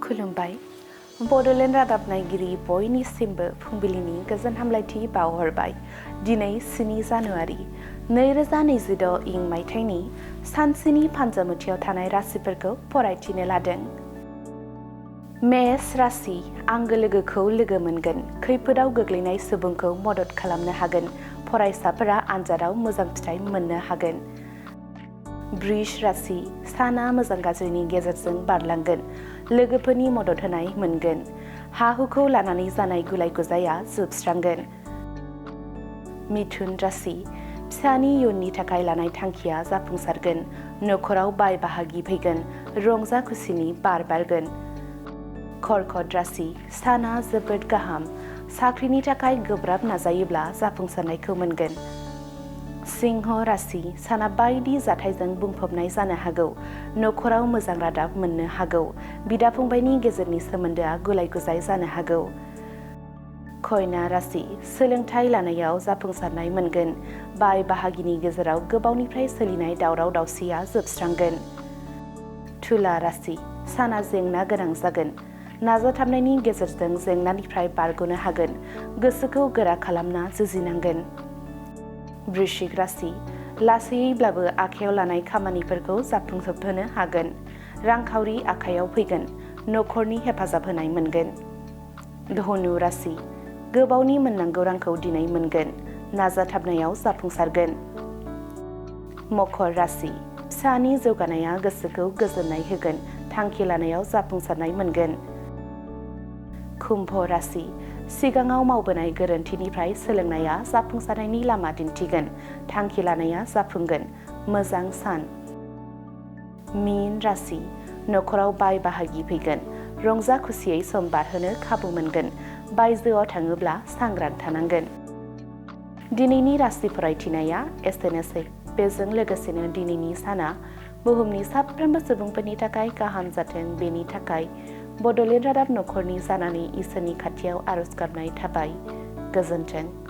खुलुमबाय बड'लेण्ड रादाब नायगिरि बयनिसिमबो फुंबिलिनि गोजोन हामलायथि बावहरबाय। दिनै 7 जानुवारि 2026 इं मायथाइनि सानसेनि फानजामुथियाव थानाय राशिफोरखौ फरायथिनो लादों। मेष राशि आंगो लोगोखौ लोगो मोनगोन। खैफोदाव गोग्लैनाय सुबुंखौ मदद खालामनो हागोन। फरायसाफोरा आनजादाव मोजां फिथाइ मोननो हागोन। बृष राशि साना मोजां गाज्रिनि गेजेरजों बारलांगोन। लोगोफोरनि मदद होनाय मोनगोन। हा-हुखौ लानानै जानाय गुलाय गुजाया जोबस्रांगोन। मिथुन राशि फिसानि इयुननि थाखाय लानाय थांखिया जाफुंसारगोन। नखराव बाय बाहागि फैगोन। रंजा खुसिनि बार बारगोन। कर्कट राशि साना जोबोद गाहाम। साख्रिनि थाखाय गोब्राब नाजायोब्ला जाफुंसारनायखौ मोनगोन। सिंह राशि साना बायदि जाथायजों बुंफबनाय जानो हागौ। नखराव मोजां रादाब मोननो हागौ। बिदा-फंबायनि गेजेरनि सोमोन्दोआ गुलाय गुजाय जानो हागौ। कन्या राशि सोलोंथाइ लानायाव जाफुंसारनाय मोनगोन। बाय बाहागिनि गेजेराव गोबावनिफ्राय सोलिनाय दावराव दावसिया जोबस्रांगोन। तुला राशि साना जेंना गोनां जागोन। नाजाथाबनायनि गेजेरजों जेंनानिफ्राय बारग'नो हागोन। गोसोखौ गोरा खालामना जुजिनांगोन। वृश्चिक राशि लासैयैब्लाबो आखायाव लानाय खामानिफोरखौ जाफुंसारहोनो हागोन। रांखावरि आखायाव फैगोन। नखरनि हेफाजाब होनाय मोनगोन। धनु राशि गोबावनि मोननांगौ रांखौ दिनै मोनगोन। नाजाथाबनायाव जाफुंसारगोन। मकर राशि फिसानि जौगानाया गोसोखौ गोजोननाय होगोन। थांखि लानायाव जाफुंसारनाय मोनगोन। कुम्भ राशि सिगाङाव मावबोनाय गोरोन्थिनिफ्राय सोलोंनाया जाफुंसारनायनि लामा दिन्थिगोन। थांखि लानाया जाफुंगोन। मोजां सान। मीन राशि नखराव बाय बाहागि फैगोन। रंजा खुसियै सम बारहोनो खाबु मोनगोन। बायजोआव थाङोब्ला सांग्रां थानांगोन। दिनैनि राशि फरायथिनाया एसेनोसै। बेजों लोगोसेनो दिनैनि साना बुहुमनि साफ्रोमबो सुबुंफोरनि थाखाय गाहाम जाथों बेनि थाखाय बड'लेण्ड रादाब नखरनि जानानै इसोरनि खाथियाव आरज गाबनाय थाबाय। गोजोन्थों।